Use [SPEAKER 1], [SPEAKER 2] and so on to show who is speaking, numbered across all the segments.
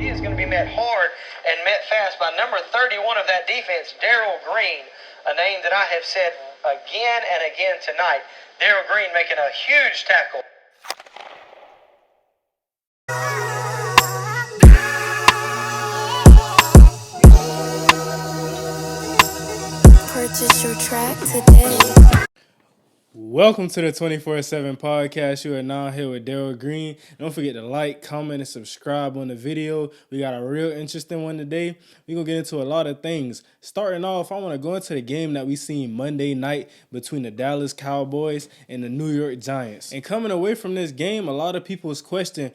[SPEAKER 1] He is going to be met hard and met fast by number 31 of that defense, Daryl Green, a name that I have said again and again tonight. Daryl Green making a huge tackle.
[SPEAKER 2] Purchase your track today.
[SPEAKER 3] Welcome to the 24/7 podcast. You are now here with Daryl Green. Don't forget to like, comment, and subscribe on the video. We got a real interesting one today. We're going to get into a lot of things. Starting off, I want to go into the game that we seen Monday night between the Dallas Cowboys and the New York Giants. And coming away from this game, a lot of people's question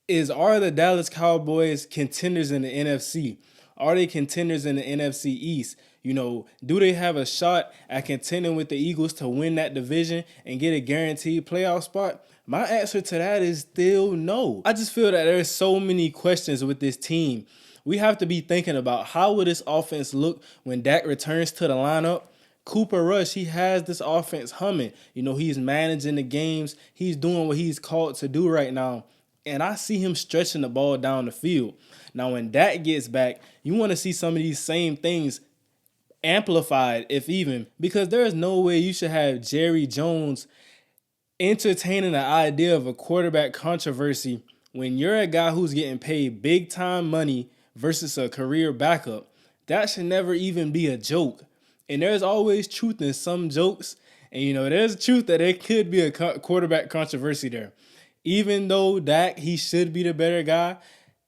[SPEAKER 3] is, are the Dallas Cowboys contenders in the NFC? Are they contenders in the NFC East? You know, do they have a shot at contending with the Eagles to win that division and get a guaranteed playoff spot? My answer to that is still no. I just feel that there's so many questions with this team. We have to be thinking about how will this offense look when Dak returns to the lineup. Cooper Rush, he has this offense humming. You know, he's managing the games. He's doing what he's called to do right now. And I see him stretching the ball down the field. Now, when Dak gets back, you want to see some of these same things amplified, if even, because there is no way you should have Jerry Jones entertaining the idea of a quarterback controversy when you're a guy who's getting paid big time money versus a career backup. That should never even be a joke. And there's always truth in some jokes. And, you know, there's truth that there could be a quarterback controversy there. Even though Dak, he should be the better guy,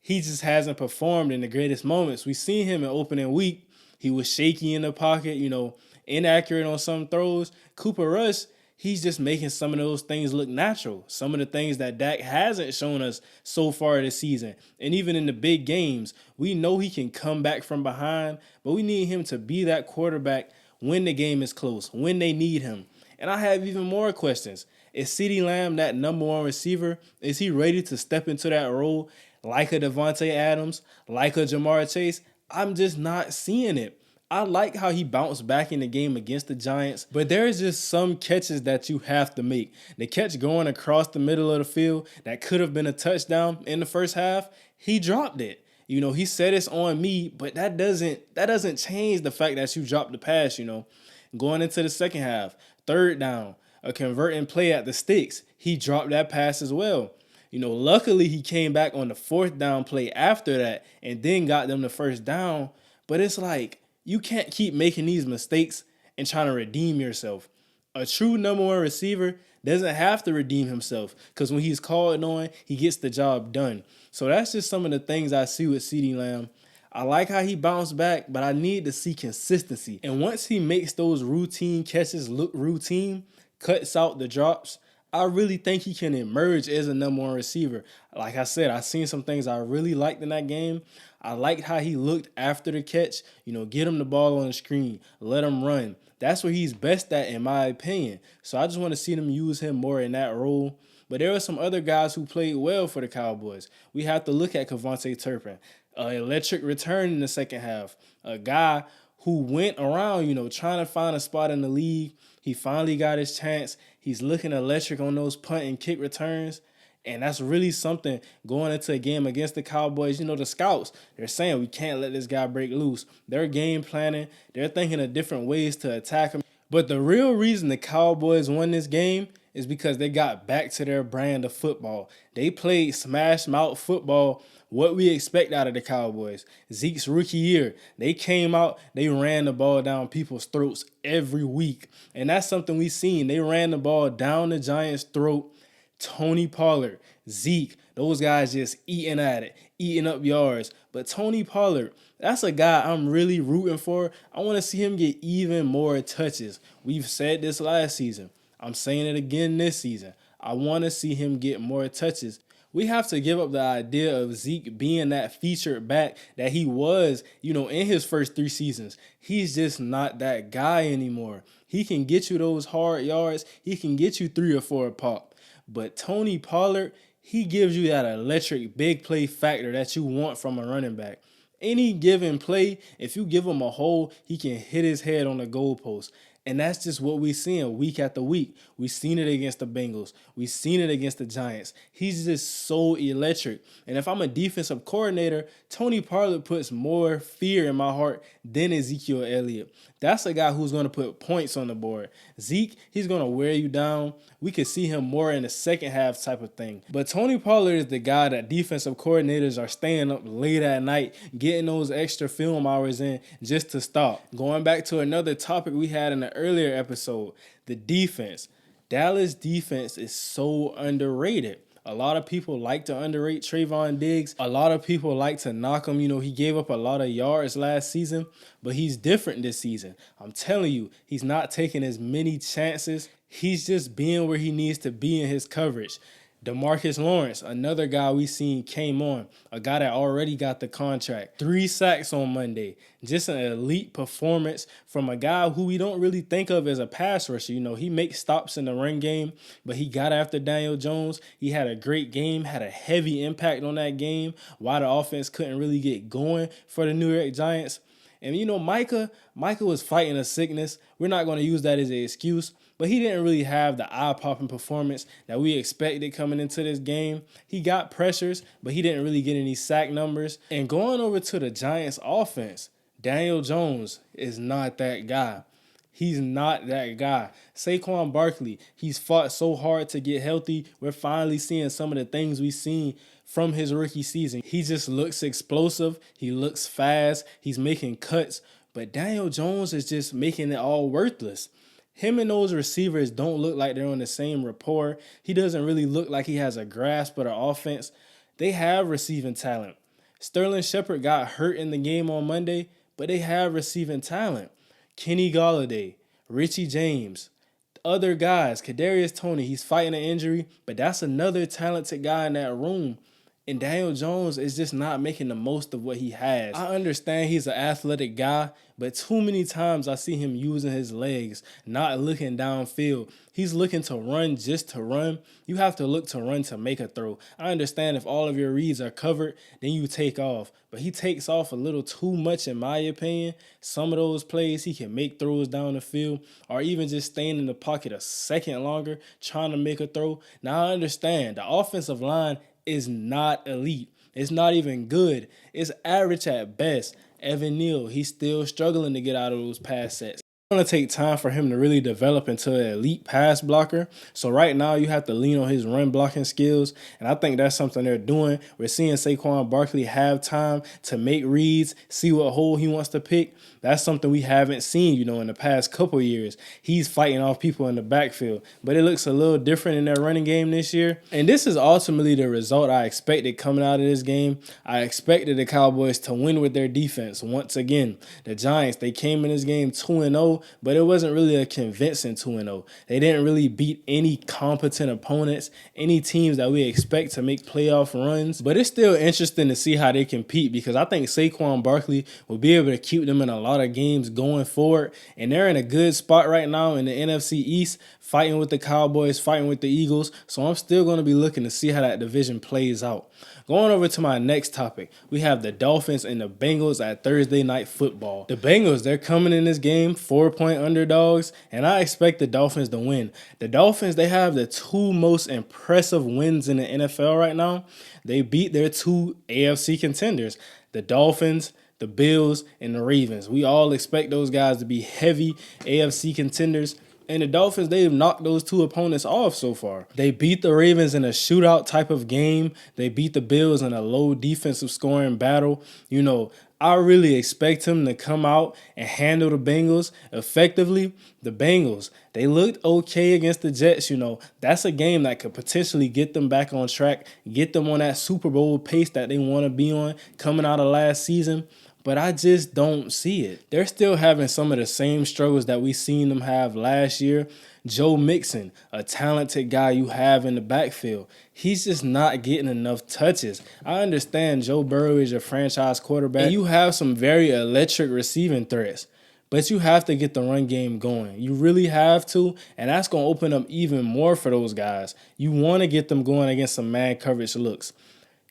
[SPEAKER 3] he just hasn't performed in the greatest moments. We've seen him in opening week. He was shaky in the pocket, you know, inaccurate on some throws. Cooper Rush, he's just making some of those things look natural. Some of the things that Dak hasn't shown us so far this season. And even in the big games, we know he can come back from behind, but we need him to be that quarterback when the game is close, when they need him. And I have even more questions. Is CeeDee Lamb that number one receiver? Is he ready to step into that role like a Devontae Adams, like a Jamar Chase? I'm just not seeing it. I like how he bounced back in the game against the Giants, but there's just some catches that you have to make. The catch going across the middle of the field that could have been a touchdown in the first half, he dropped it. You know, he said it's on me, but that doesn't change the fact that you dropped the pass, you know. Going into the second half, third down, a converting play at the sticks, he dropped that pass as well. You know, luckily he came back on the fourth down play after that and then got them the first down. But it's like, you can't keep making these mistakes and trying to redeem yourself. A true number one receiver doesn't have to redeem himself because when he's called on, he gets the job done. So that's just some of the things I see with CeeDee Lamb. I like how he bounced back, but I need to see consistency. And once he makes those routine catches look routine, cuts out the drops, I really think he can emerge as a number one receiver. Like I said, I seen some things I really liked in that game. I liked how he looked after the catch. You know, get him the ball on the screen, let him run. That's what he's best at, in my opinion. So I just want to see them use him more in that role. But there are some other guys who played well for the Cowboys. We have to look at Kevontae Turpin, an electric return in the second half, a guy who went around, you know, trying to find a spot in the league. He finally got his chance. He's looking electric on those punt and kick returns. And that's really something going into a game against the Cowboys. You know, the scouts, they're saying we can't let this guy break loose. They're game planning. They're thinking of different ways to attack him. But the real reason the Cowboys won this game is because they got back to their brand of football. They played smash mouth football, what we expect out of the Cowboys. Zeke's rookie year, they came out, they ran the ball down people's throats every week. And that's something we've seen. They ran the ball down the Giants' throat. Tony Pollard, Zeke, those guys just eating at it, eating up yards. But Tony Pollard, that's a guy I'm really rooting for. I want to see him get even more touches. We've said this last season. I'm saying it again this season. I want to see him get more touches. We have to give up the idea of Zeke being that featured back that he was, you know, in his first 3 seasons. He's just not that guy anymore. He can get you those hard yards. He can get you 3 or 4 a pop. But Tony Pollard, he gives you that electric big play factor that you want from a running back. Any given play, if you give him a hole, he can hit his head on the goalpost. And that's just what we're seeing week after week. We've seen it against the Bengals. We've seen it against the Giants. He's just so electric. And if I'm a defensive coordinator, Tony Pollard puts more fear in my heart than Ezekiel Elliott. That's a guy who's going to put points on the board. Zeke, he's going to wear you down. We could see him more in the second half type of thing. But Tony Pollard is the guy that defensive coordinators are staying up late at night, getting those extra film hours in just to stop. Going back to another topic we had in the earlier episode, the defense. Dallas defense is so underrated. A lot of people like to underrate Trayvon Diggs. A lot of people like to knock him. You know, he gave up a lot of yards last season, but he's different this season. I'm telling you, he's not taking as many chances. He's just being where he needs to be in his coverage. Demarcus Lawrence, another guy we seen came on, a guy that already got the contract. 3 sacks on Monday. Just an elite performance from a guy who we don't really think of as a pass rusher. You know, he makes stops in the run game, but he got after Daniel Jones. He had a great game, had a heavy impact on that game, while the offense couldn't really get going for the New York Giants. And, you know, Micah was fighting a sickness. We're not going to use that as an excuse, but he didn't really have the eye-popping performance that we expected coming into this game. He got pressures, but he didn't really get any sack numbers. And going over to the Giants' offense, Daniel Jones is not that guy. He's not that guy. Saquon Barkley, he's fought so hard to get healthy. We're finally seeing some of the things we've seen from his rookie season. He just looks explosive. He looks fast. He's making cuts. But Daniel Jones is just making it all worthless. Him and those receivers don't look like they're on the same rapport. He doesn't really look like he has a grasp of the offense. They have receiving talent. Sterling Shepard got hurt in the game on Monday, but they have receiving talent. Kenny Golladay, Richie James, other guys, Kadarius Toney, he's fighting an injury, but that's another talented guy in that room. And Daniel Jones is just not making the most of what he has. I understand he's an athletic guy, but too many times I see him using his legs, not looking downfield. He's looking to run just to run. You have to look to run to make a throw. I understand if all of your reads are covered, then you take off. But he takes off a little too much in my opinion. Some of those plays, he can make throws down the field or even just staying in the pocket a second longer trying to make a throw. Now I understand the offensive line is not elite. It's not even good. It's average at best. Evan Neal, he's still struggling to get out of those pass sets. It's going to take time for him to really develop into an elite pass blocker. So right now you have to lean on his run blocking skills, and I think that's something they're doing. We're seeing Saquon Barkley have time to make reads, see what hole he wants to pick. That's something we haven't seen, in the past couple years. He's fighting off people in the backfield, but it looks a little different in their running game this year. And this is ultimately the result I expected coming out of this game. I expected the Cowboys to win with their defense once again. The Giants, they came in this game 2-0, but it wasn't really a convincing 2-0. They didn't really beat any competent opponents, any teams that we expect to make playoff runs. But it's still interesting to see how they compete because I think Saquon Barkley will be able to keep them in a lot of games going forward, and they're in a good spot right now in the NFC East, fighting with the Cowboys, fighting with the Eagles, so I'm still going to be looking to see how that division plays out. Going over to my next topic, we have the Dolphins and the Bengals at Thursday Night Football. The Bengals, they're coming in this game 4-point underdogs, and I expect the Dolphins to win. The Dolphins, they have the 2 most impressive wins in the NFL right now. They beat their 2 AFC contenders, the Dolphins, the Bills, and the Ravens. We all expect those guys to be heavy AFC contenders. And the Dolphins, they've knocked those 2 opponents off so far. They beat the Ravens in a shootout type of game. They beat the Bills in a low defensive scoring battle. I really expect him to come out and handle the Bengals effectively. The Bengals, they looked okay against the Jets. That's a game that could potentially get them back on track, get them on that Super Bowl pace that they want to be on coming out of last season. But I just don't see it. They're still having some of the same struggles that we seen them have last year. Joe Mixon, a talented guy you have in the backfield, he's just not getting enough touches. I understand Joe Burrow is your franchise quarterback, and you have some very electric receiving threats. But you have to get the run game going. You really have to, and that's going to open up even more for those guys. You want to get them going against some man coverage looks.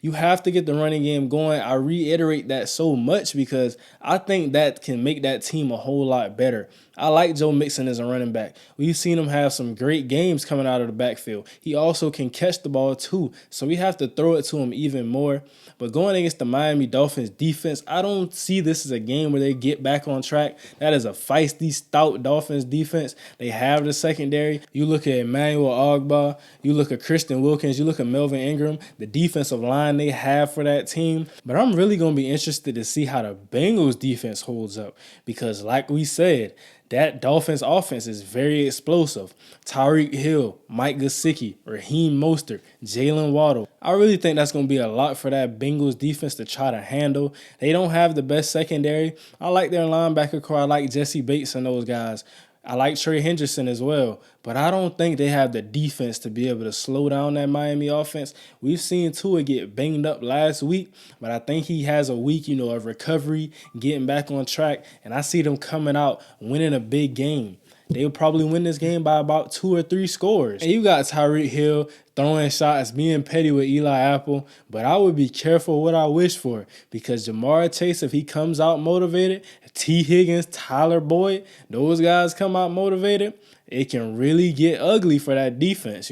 [SPEAKER 3] You have to get the running game going. I reiterate that so much because I think that can make that team a whole lot better. I like Joe Mixon as a running back. We've seen him have some great games coming out of the backfield. He also can catch the ball too, so we have to throw it to him even more. But going against the Miami Dolphins defense, I don't see this as a game where they get back on track. That is a feisty, stout Dolphins defense. They have the secondary. You look at Emmanuel Ogbah, you look at Christian Wilkins, you look at Melvin Ingram, the defensive line they have for that team. But I'm really going to be interested to see how the Bengals defense holds up because like we said, that Dolphins offense is very explosive. Tyreek Hill, Mike Gesicki, Raheem Mostert, Jalen Waddle. I really think that's going to be a lot for that Bengals defense to try to handle. They don't have the best secondary. I like their linebacker core. I like Jesse Bates and those guys. I like Trey Henderson as well, but I don't think they have the defense to be able to slow down that Miami offense. We've seen Tua get banged up last week, but I think he has a week, of recovery, getting back on track, and I see them coming out winning a big game. They'll probably win this game by about 2 or 3 scores. And you got Tyreek Hill throwing shots, being petty with Eli Apple, but I would be careful what I wish for because Jamar Chase, if he comes out motivated, T. Higgins, Tyler Boyd, those guys come out motivated, it can really get ugly for that defense,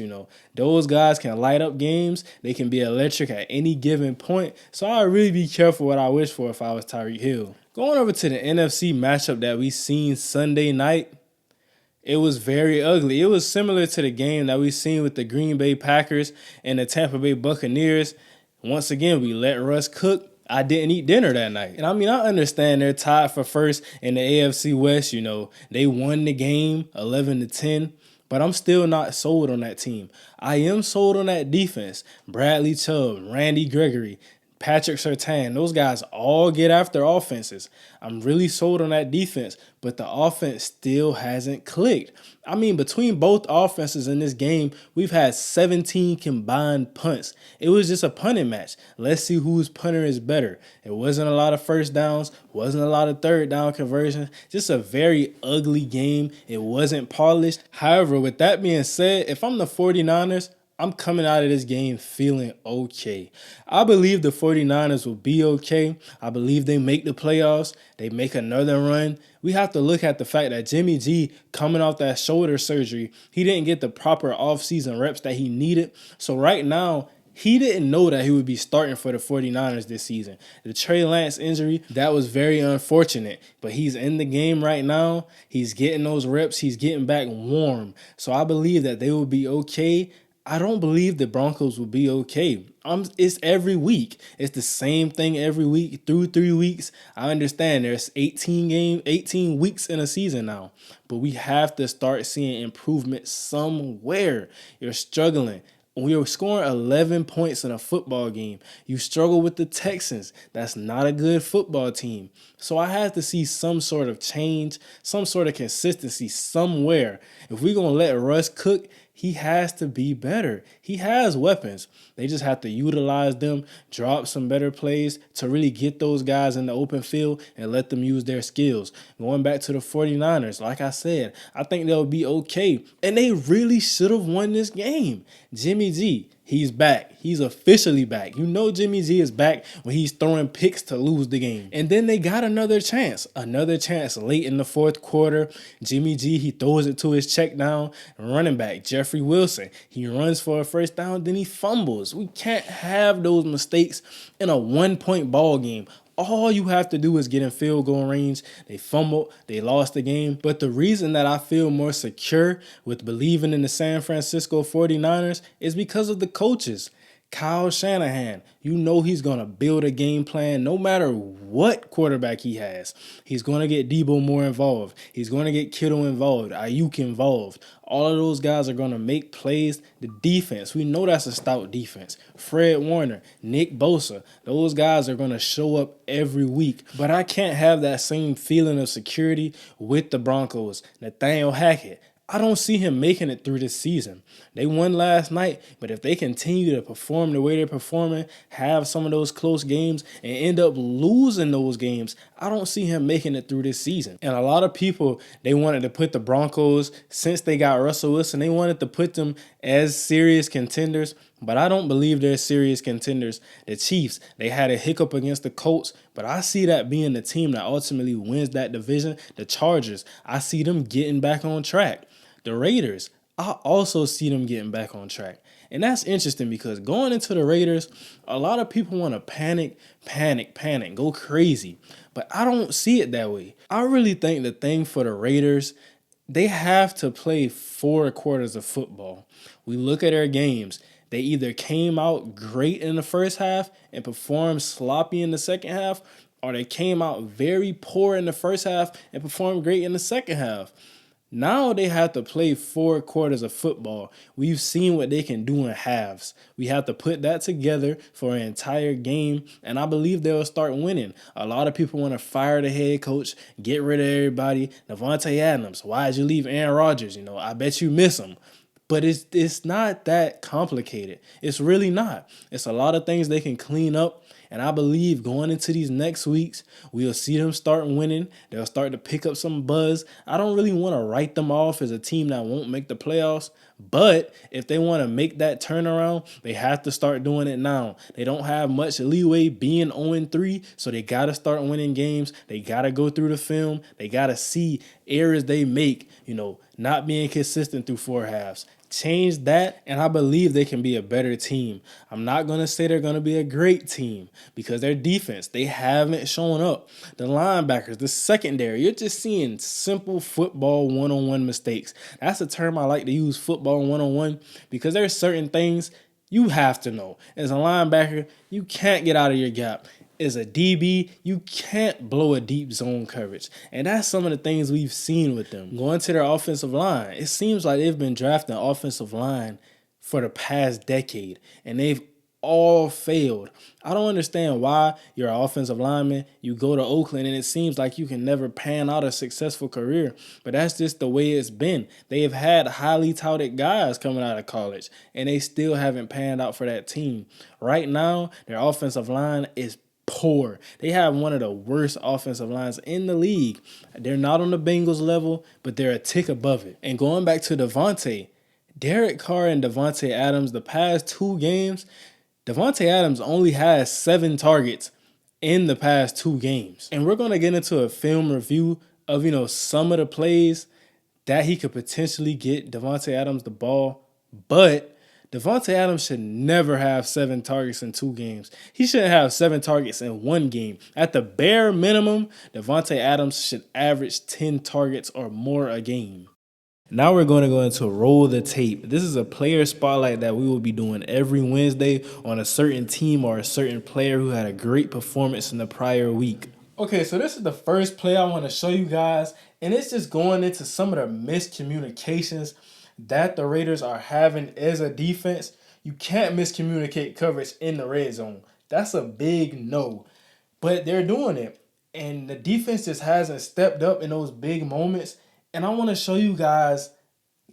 [SPEAKER 3] Those guys can light up games. They can be electric at any given point. So I'd really be careful what I wish for if I was Tyreek Hill. Going over to the NFC matchup that we seen Sunday night, it was very ugly. It was similar to the game that we seen with the Green Bay Packers and the Tampa Bay Buccaneers. Once again, we let Russ cook. I didn't eat dinner that night. And I understand they're tied for first in the AFC West. They won the game 11-10, but I'm still not sold on that team. I am sold on that defense. Bradley Chubb, Randy Gregory, Patrick Surtain, those guys all get after offenses. I'm really sold on that defense, but the offense still hasn't clicked. Between both offenses in this game, we've had 17 combined punts. It was just a punting match. Let's see whose punter is better. It wasn't a lot of first downs, wasn't a lot of third down conversions, just a very ugly game. It wasn't polished. However, with that being said, if I'm the 49ers, I'm coming out of this game feeling okay. I believe the 49ers will be okay. I believe they make the playoffs. They make another run. We have to look at the fact that Jimmy G, coming off that shoulder surgery, he didn't get the proper offseason reps that he needed. So right now, he didn't know that he would be starting for the 49ers this season. The Trey Lance injury, that was very unfortunate. But he's in the game right now. He's getting those reps. He's getting back warm. So I believe that they will be okay. I don't believe the Broncos will be okay. It's every week. It's the same thing every week through 3 weeks. I understand there's 18 weeks in a season now, but we have to start seeing improvement somewhere. You're struggling. We were scoring 11 points in a football game. You struggle with the Texans. That's not a good football team. So I have to see some sort of change, some sort of consistency somewhere. If we're going to let Russ cook, he has to be better. He has weapons. They just have to utilize them, drop some better plays to really get those guys in the open field and let them use their skills. Going back to the 49ers, like I said, I think they'll be okay. And they really should have won this game. Jimmy G, he's back. He's officially back. Jimmy G is back when he's throwing picks to lose the game. And then they got another chance late in the fourth quarter. Jimmy G, he throws it to his check down running back, Jeffrey Wilson. He runs for a first down, then he fumbles. We can't have those mistakes in a 1-point ball game. All you have to do is get in field goal range. They fumbled. They lost the game. But the reason that I feel more secure with believing in the San Francisco 49ers is because of the coaches. Kyle Shanahan, he's going to build a game plan no matter what quarterback he has. He's going to get Debo more involved. He's going to get Kittle involved, Ayuk involved. All of those guys are going to make plays. The defense, we know that's a stout defense. Fred Warner, Nick Bosa, those guys are going to show up every week. But I can't have that same feeling of security with the Broncos. Nathaniel Hackett, I don't see him making it through this season. They won last night, but if they continue to perform the way they're performing, have some of those close games, and end up losing those games, I don't see him making it through this season. And a lot of people, they wanted to put the Broncos, since they got Russell Wilson, they wanted to put them as serious contenders. but I don't believe they're serious contenders. The Chiefs, they had a hiccup against the Colts, but I see that being the team that ultimately wins that division. The Chargers, I see them getting back on track. The Raiders, I also see them getting back on track. And that's interesting because going into the Raiders, a lot of people want to panic, go crazy. But I don't see it that way. I really think the thing for the Raiders, they have to play 4 quarters of football. We look at their games. They either came out great in the first half and performed sloppy in the second half, or they came out very poor in the first half and performed great in the second half. Now they have to play 4 quarters of football. We've seen what they can do in halves. We have to put that together for an entire game, and I believe they'll start winning. A lot of people want to fire the head coach, get rid of everybody. Davante Adams, why did you leave Aaron Rodgers? I bet you miss him. But it's not that complicated. It's really not. It's a lot of things they can clean up. And I believe going into these next weeks, we'll see them start winning. They'll start to pick up some buzz. I don't really want to write them off as a team that won't make the playoffs. But if they want to make that turnaround, they have to start doing it now. They don't have much leeway being 0-3, so they got to start winning games. They got to go through the film. They got to see errors they make, not being consistent through 4 halves. Change that, and I believe they can be a better team. I'm not going to say they're going to be a great team because their defense, they haven't shown up. The linebackers, the secondary, you're just seeing simple football one-on-one mistakes. That's a term I like to use, football one-on-one, because there's certain things you have to know. As a linebacker, you can't get out of your gap. As a DB, you can't blow a deep zone coverage. And that's some of the things we've seen with them. Going to their offensive line, it seems like they've been drafting offensive line for the past decade, and they've all failed. I don't understand why you're an offensive lineman, you go to Oakland, and it seems like you can never pan out a successful career. But that's just the way it's been. They have had highly touted guys coming out of college, and they still haven't panned out for that team. Right now, their offensive line is poor. They have one of the worst offensive lines in the league. They're not on the Bengals level, but they're a tick above it. And going back to Davante, Derek Carr and Davante Adams, the past 2 games, Davante Adams only has 7 targets in the past 2 games. And we're going to get into a film review of, some of the plays that he could potentially get Davante Adams the ball. But Davante Adams should never have 7 targets in 2 games. He shouldn't have 7 targets in 1 game. At the bare minimum, Davante Adams should average 10 targets or more a game. Now we're going to go into Roll the Tape. This is a player spotlight that we will be doing every Wednesday on a certain team or a certain player who had a great performance in the prior week. Okay, so this is the first play I want to show you guys, and it's just going into some of the miscommunications that the Raiders are having as a defense. You can't miscommunicate coverage in the red zone. That's a big no. But they're doing it. And the defense just hasn't stepped up in those big moments. And I want to show you guys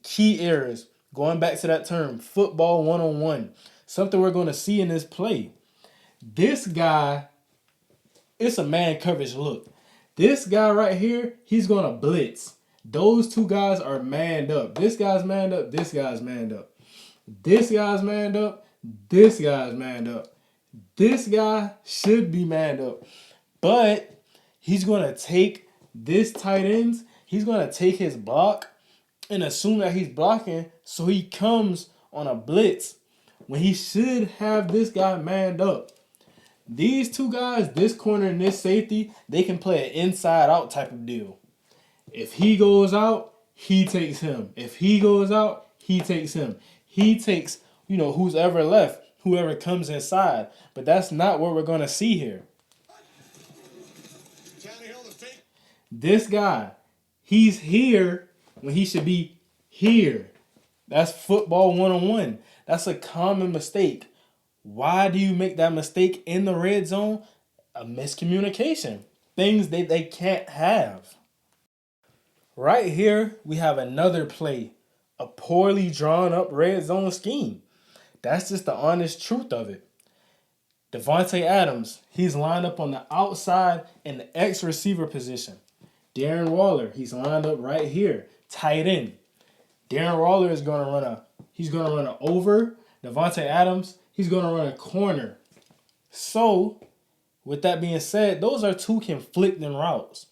[SPEAKER 3] key errors. Going back to that term, football one-on-one. Something we're going to see in this play. This guy, it's a man coverage look. This guy right here, he's going to blitz. Those 2 guys are manned up. This guy's manned up. This guy's manned up. This guy's manned up. This guy's manned up. This guy should be manned up. But he's going to take this tight end. He's going to take his block and assume that he's blocking, so he comes on a blitz when he should have this guy manned up. These 2 guys, this corner and this safety, they can play an inside-out type of deal. If he goes out, he takes him. If he goes out, he takes him. He takes, who's ever left, whoever comes inside. But that's not what we're going to see here. This guy, he's here when he should be here. That's football one-on-one. That's a common mistake. Why do you make that mistake in the red zone? A miscommunication. Things that they can't have. Right here, we have another play. A poorly drawn up red zone scheme. That's just the honest truth of it. Davante Adams, he's lined up on the outside in the X receiver position. Darren Waller, he's lined up right here, tight end. Darren Waller is going to run an over Devontae Adams, he's going to run a corner. So, with that being said, those are two conflicting routes.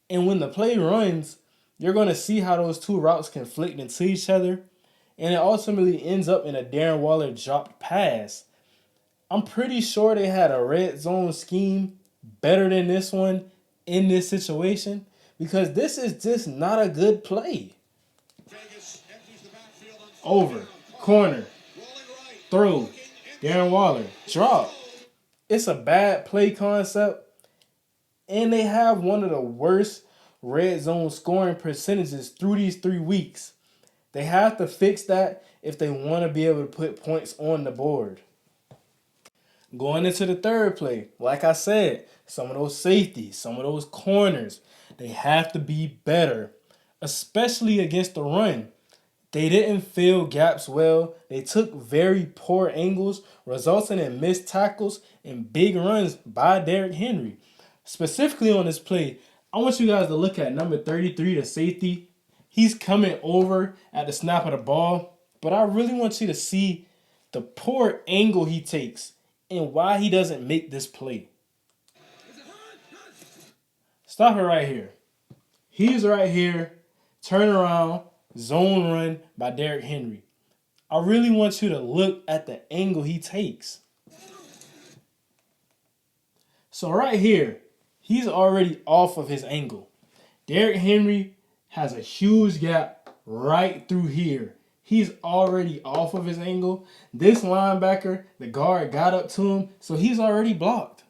[SPEAKER 3] And when the play runs, you're going to see how those two routes conflict into each other. And it ultimately ends up in a Darren Waller dropped pass. I'm pretty sure they had a red zone scheme better than this one in this situation because this is just not a good play. Over, corner, throw, Darren Waller, drop. It's a bad play concept, and they have one of the worst red zone scoring percentages through these 3 weeks. They have to fix that if they want to be able to put points on the board. Going into the third play, like I said, some of those safeties, some of those corners, they have to be better, especially against the run. They didn't fill gaps well. They took very poor angles, resulting in missed tackles and big runs by Derrick Henry. Specifically on this play, I want you guys to look at number 33, the safety. He's coming over at the snap of the ball, but I really want you to see the poor angle he takes and why he doesn't make this play. Stop it right here. He's right here, turn around, zone run by Derrick Henry. I really want you to look at the angle he takes. So right here, he's already off of his angle. Derrick Henry has a huge gap right through here. He's already off of his angle. This linebacker, the guard, got up to him, so he's already blocked.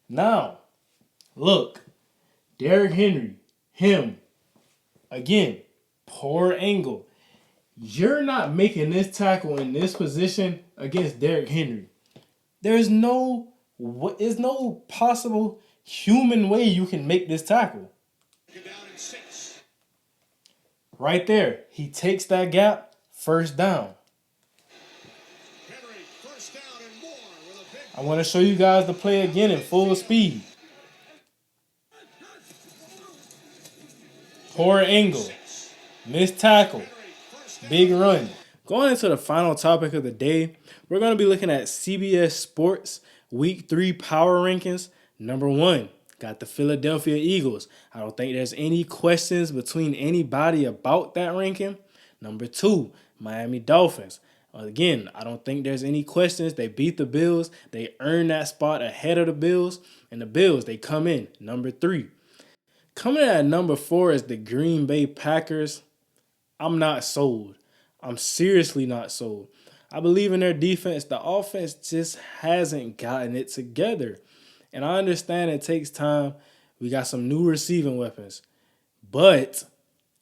[SPEAKER 3] Now, look, Derrick Henry, him, again, poor angle. You're not making this tackle in this position against Derrick Henry. There's no possible human way you can make this tackle. Right there, he takes that gap, first down. I want to show you guys the play again in full speed. Poor angle, missed tackle, big run. Going into the final topic of the day, we're going to be looking at CBS Sports Week 3 Power Rankings. Number 1, got the Philadelphia Eagles. I don't think there's any questions between anybody about that ranking. Number 2, Miami Dolphins. Again, I don't think there's any questions. They beat the Bills. They earned that spot ahead of the Bills. And the Bills, they come in. Number 3. Coming in at number 4 is the Green Bay Packers. I'm not sold. I'm seriously not sold. I believe in their defense. The offense just hasn't gotten it together. And I understand it takes time. We got some new receiving weapons. But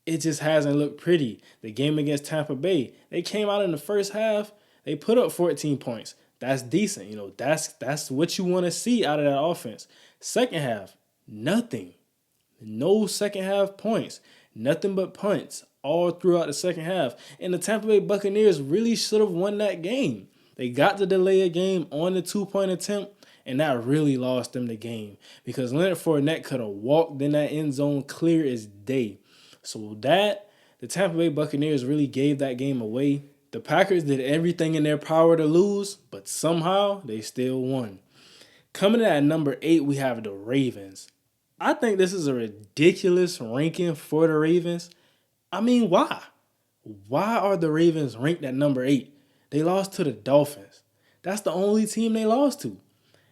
[SPEAKER 3] it just hasn't looked pretty. The game against Tampa Bay, they came out in the first half. They put up 14 points. That's decent. You know, that's what you want to see out of that offense. Second half, nothing. No second half points. Nothing but punts all throughout the second half. And the Tampa Bay Buccaneers really should have won that game. They got to delay a game on the 2-point attempt, and that really lost them the game because Leonard Fournette could have walked in that end zone clear as day. So the Tampa Bay Buccaneers really gave that game away. The Packers did everything in their power to lose, but somehow they still won. Coming in at number 8, we have the Ravens. I think this is a ridiculous ranking for the Ravens. I mean, why? Why are the Ravens ranked at number 8? They lost to the Dolphins. That's the only team they lost to.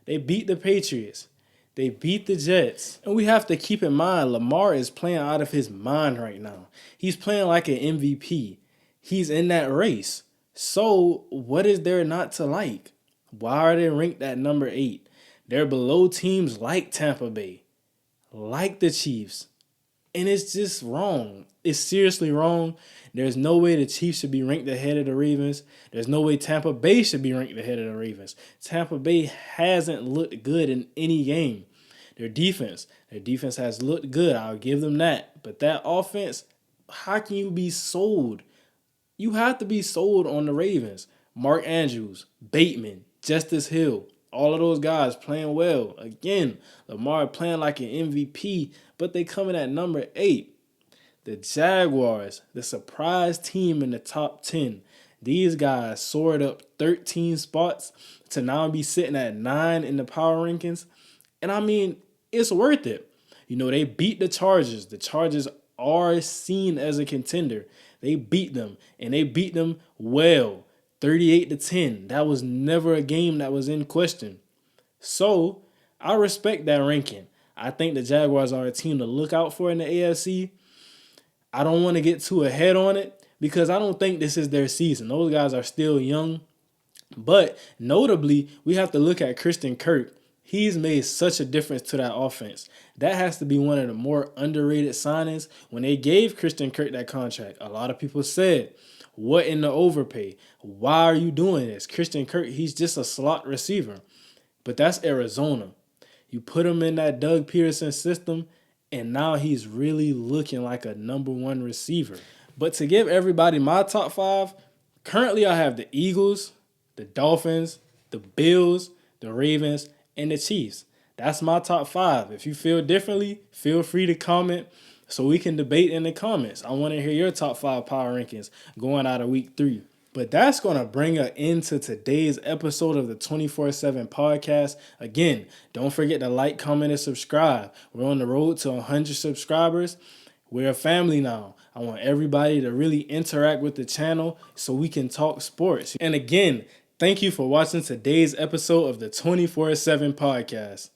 [SPEAKER 3] They beat the Patriots. They beat the Jets. And we have to keep in mind, Lamar is playing out of his mind right now. He's playing like an MVP. He's in that race. So what is there not to like? Why are they ranked at number 8? They're below teams like Tampa Bay, like the Chiefs. And it's just wrong. It's seriously wrong. There's no way the Chiefs should be ranked ahead of the Ravens. There's no way Tampa Bay should be ranked ahead of the Ravens. Tampa Bay hasn't looked good in any game. Their defense has looked good. I'll give them that. But that offense, how can you be sold? You have to be sold on the Ravens. Mark Andrews, Bateman, Justice Hill, all of those guys playing well. Again, Lamar playing like an MVP, but they coming at number 8. The Jaguars, the surprise team in the top 10. These guys soared up 13 spots to now be sitting at 9 in the power rankings. And I mean, it's worth it. You know, they beat the Chargers. The Chargers are seen as a contender. They beat them, and they beat them well, 38-10. That was never a game that was in question. So, I respect that ranking. I think the Jaguars are a team to look out for in the AFC. I don't want to get too ahead on it because I don't think this is their season. Those guys are still young. But notably, we have to look at Christian Kirk. He's made such a difference to that offense. That has to be one of the more underrated signings. When they gave Christian Kirk that contract, a lot of people said, what in the overpay? Why are you doing this? Christian Kirk, he's just a slot receiver. But that's Arizona. You put him in that Doug Peterson system, and now he's really looking like a number one receiver. But to give everybody my top 5, currently I have the Eagles, the Dolphins, the Bills, the Ravens, and the Chiefs. That's my top 5. If you feel differently, feel free to comment so we can debate in the comments. I want to hear your top 5 power rankings going out of week 3. But that's going to bring an end to today's episode of the 24/7 podcast. Again, don't forget to like, comment, and subscribe. We're on the road to 100 subscribers. We're a family now. I want everybody to really interact with the channel so we can talk sports. And again, thank you for watching today's episode of the 24/7 podcast.